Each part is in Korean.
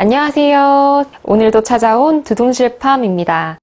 안녕하세요. 오늘도 찾아온 두둥실팜입니다.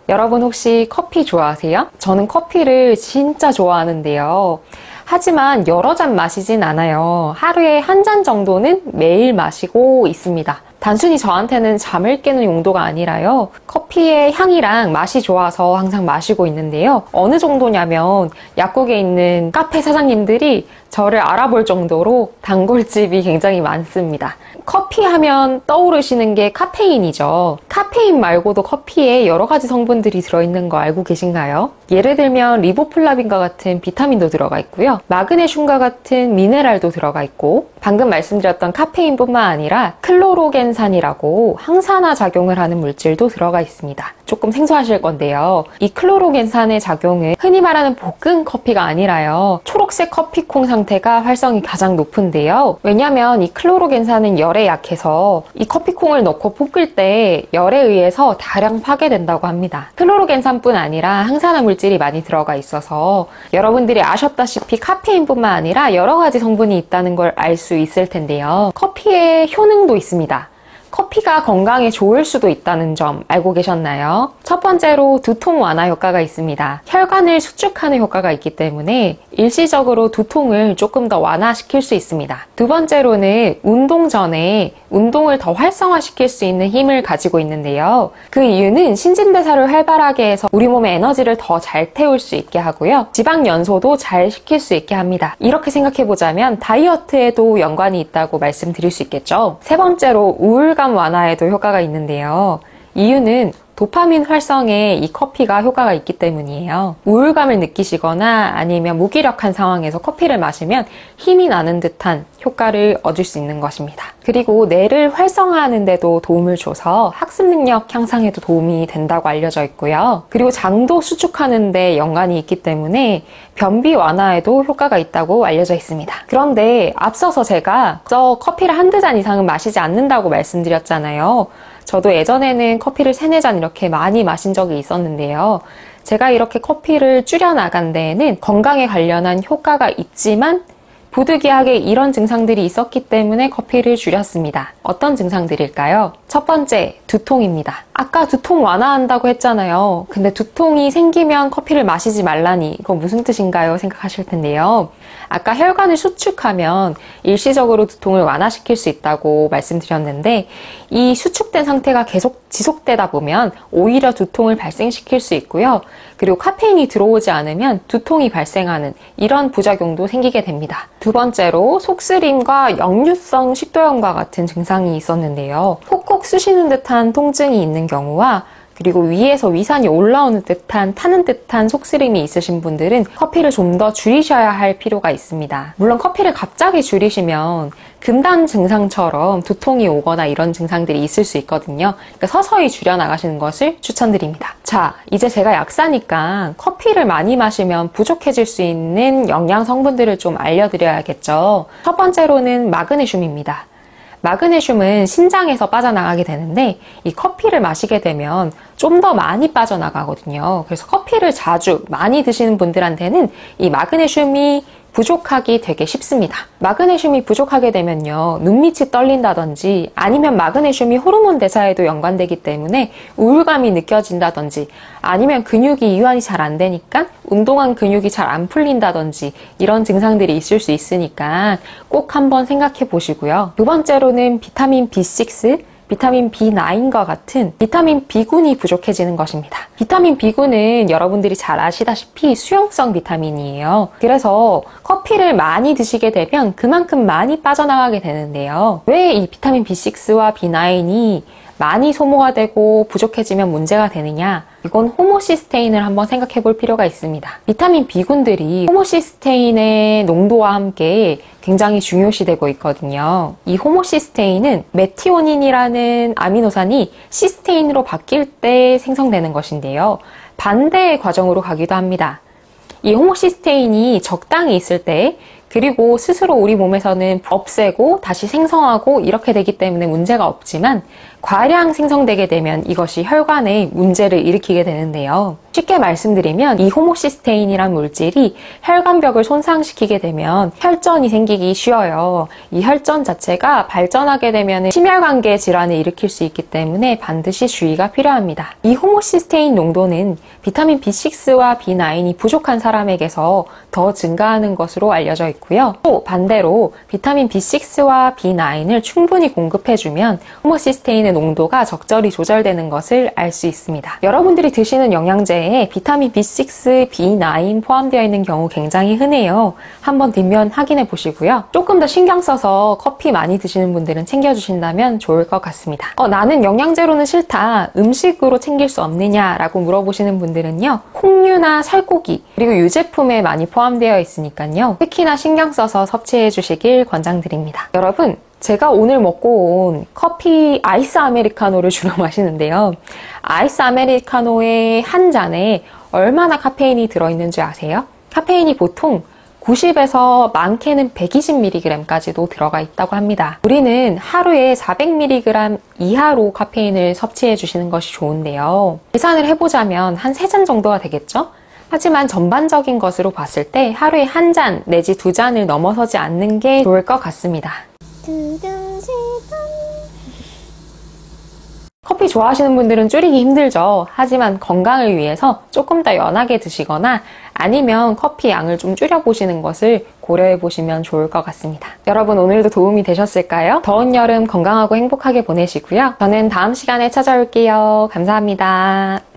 여러분 혹시 커피 좋아하세요? 저는 커피를 진짜 좋아하는데요. 하지만 여러 잔 마시진 않아요. 하루에 한 잔 정도는 매일 마시고 있습니다. 단순히 저한테는 잠을 깨는 용도가 아니라요. 커피의 향이랑 맛이 좋아서 항상 마시고 있는데요. 어느 정도냐면 약국에 있는 카페 사장님들이 저를 알아볼 정도로 단골집이 굉장히 많습니다. 커피 하면 떠오르시는 게 카페인이죠. 카페인 말고도 커피에 여러 가지 성분들이 들어있는 거 알고 계신가요? 예를 들면 리보플라빈과 같은 비타민도 들어가 있고요. 마그네슘과 같은 미네랄도 들어가 있고, 방금 말씀드렸던 카페인뿐만 아니라 클로로겐산이라고 항산화 작용을 하는 물질도 들어가 있습니다. 조금 생소하실 건데요. 이 클로로겐산의 작용은 흔히 말하는 볶은 커피가 아니라요. 초록색 커피콩 상태가 활성이 가장 높은데요. 왜냐하면 이 클로로겐산은 열에 약해서 이 커피콩을 넣고 볶을 때 열에 의해서 다량 파괴된다고 합니다. 클로로겐산뿐 아니라 항산화 물질이 많이 들어가 있어서 여러분들이 아셨다시피 카페인뿐만 아니라 여러 가지 성분이 있다는 걸 알 수 있을 텐데요. 커피의 효능도 있습니다. 커피가 건강에 좋을 수도 있다는 점 알고 계셨나요? 첫 번째로 두통 완화 효과가 있습니다. 혈관을 수축하는 효과가 있기 때문에 일시적으로 두통을 조금 더 완화시킬 수 있습니다. 두 번째로는 운동 전에 운동을 더 활성화시킬 수 있는 힘을 가지고 있는데요. 그 이유는 신진대사를 활발하게 해서 우리 몸의 에너지를 더 잘 태울 수 있게 하고요. 지방 연소도 잘 시킬 수 있게 합니다. 이렇게 생각해보자면 다이어트에도 연관이 있다고 말씀드릴 수 있겠죠. 세 번째로 우울감 완화에도 효과가 있는데요. 이유는 도파민 활성에 이 커피가 효과가 있기 때문이에요. 우울감을 느끼시거나 아니면 무기력한 상황에서 커피를 마시면 힘이 나는 듯한 효과를 얻을 수 있는 것입니다. 그리고 뇌를 활성화하는 데도 도움을 줘서 학습 능력 향상에도 도움이 된다고 알려져 있고요. 그리고 장도 수축하는 데 연관이 있기 때문에 변비 완화에도 효과가 있다고 알려져 있습니다. 그런데 앞서서 제가 커피를 한두 잔 이상은 마시지 않는다고 말씀드렸잖아요. 저도 예전에는 커피를 3-4잔 이렇게 많이 마신 적이 있었는데요. 제가 이렇게 커피를 줄여나간 데에는 건강에 관련한 효과가 있지만 부득이하게 이런 증상들이 있었기 때문에 커피를 줄였습니다. 어떤 증상들일까요? 첫 번째, 두통입니다. 아까 두통 완화한다고 했잖아요. 근데 두통이 생기면 커피를 마시지 말라니 이거 무슨 뜻인가요? 생각하실 텐데요. 아까 혈관을 수축하면 일시적으로 두통을 완화시킬 수 있다고 말씀드렸는데 이 수축된 상태가 계속 지속되다 보면 오히려 두통을 발생시킬 수 있고요. 그리고 카페인이 들어오지 않으면 두통이 발생하는 이런 부작용도 생기게 됩니다. 두 번째로 속쓰림과 역류성 식도염과 같은 증상이 있었는데요. 콕콕 쑤시는 듯한 통증이 있는 경우와 그리고 위에서 위산이 올라오는 듯한 타는 듯한 속쓰림이 있으신 분들은 커피를 좀 더 줄이셔야 할 필요가 있습니다. 물론 커피를 갑자기 줄이시면 금단 증상처럼 두통이 오거나 이런 증상들이 있을 수 있거든요. 그러니까 서서히 줄여나가시는 것을 추천드립니다. 자, 이제 제가 약사니까 커피를 많이 마시면 부족해질 수 있는 영양 성분들을 좀 알려드려야겠죠. 첫 번째로는 마그네슘입니다. 마그네슘은 신장에서 빠져나가게 되는데 이 커피를 마시게 되면 좀 더 많이 빠져나가거든요. 그래서 커피를 자주 많이 드시는 분들한테는 이 마그네슘이 부족하기 되게 쉽습니다. 마그네슘이 부족하게 되면요, 눈밑이 떨린다든지 아니면 마그네슘이 호르몬 대사에도 연관되기 때문에 우울감이 느껴진다든지 아니면 근육이 이완이 잘 안 되니까 운동한 근육이 잘 안 풀린다든지 이런 증상들이 있을 수 있으니까 꼭 한번 생각해 보시고요. 두 번째로는 비타민 B6, 비타민 B9과 같은 비타민 B군이 부족해지는 것입니다. 비타민 B군은 여러분들이 잘 아시다시피 수용성 비타민이에요. 그래서 커피를 많이 드시게 되면 그만큼 많이 빠져나가게 되는데요. 왜 이 비타민 B6와 B9이 많이 소모가 되고 부족해지면 문제가 되느냐? 이건 호모시스테인을 한번 생각해 볼 필요가 있습니다. 비타민 B군들이 호모시스테인의 농도와 함께 굉장히 중요시되고 있거든요. 이 호모시스테인은 메티오닌이라는 아미노산이 시스테인으로 바뀔 때 생성되는 것인데요. 반대의 과정으로 가기도 합니다. 이 호모시스테인이 적당히 있을 때 그리고 스스로 우리 몸에서는 없애고 다시 생성하고 이렇게 되기 때문에 문제가 없지만 과량 생성되게 되면 이것이 혈관에 문제를 일으키게 되는데요. 쉽게 말씀드리면 이 호모시스테인이란 물질이 혈관벽을 손상시키게 되면 혈전이 생기기 쉬워요. 이 혈전 자체가 발전하게 되면 심혈관계 질환을 일으킬 수 있기 때문에 반드시 주의가 필요합니다. 이 호모시스테인 농도는 비타민 B6와 B9이 부족한 사람에게서 더 증가하는 것으로 알려져 있고요. 또 반대로 비타민 B6와 B9을 충분히 공급해주면 호모시스테인의 농도가 적절히 조절되는 것을 알 수 있습니다. 여러분들이 드시는 영양제에 비타민 B6, B9 포함되어 있는 경우 굉장히 흔해요. 한번 뒷면 확인해 보시고요. 조금 더 신경 써서 커피 많이 드시는 분들은 챙겨주신다면 좋을 것 같습니다. 나는 영양제로는 싫다, 음식으로 챙길 수 없느냐라고 물어보시는 분들은요, 콩류나 살코기 그리고 유제품에 많이 포함되어 있으니까요, 특히나 신경 써서 섭취해 주시길 권장드립니다. 여러분, 제가 오늘 먹고 온 커피 아이스 아메리카노를 주로 마시는데요. 아이스 아메리카노의 한 잔에 얼마나 카페인이 들어있는지 아세요? 카페인이 보통 90에서 많게는 120mg까지도 들어가 있다고 합니다. 우리는 하루에 400mg 이하로 카페인을 섭취해 주시는 것이 좋은데요. 계산을 해보자면 한 3잔 정도가 되겠죠? 하지만 전반적인 것으로 봤을 때 하루에 1잔 내지 2잔을 넘어서지 않는 게 좋을 것 같습니다. 커피 좋아하시는 분들은 줄이기 힘들죠. 하지만 건강을 위해서 조금 더 연하게 드시거나 아니면 커피 양을 좀 줄여보시는 것을 고려해 보시면 좋을 것 같습니다. 여러분, 오늘도 도움이 되셨을까요? 더운 여름 건강하고 행복하게 보내시고요. 저는 다음 시간에 찾아올게요. 감사합니다.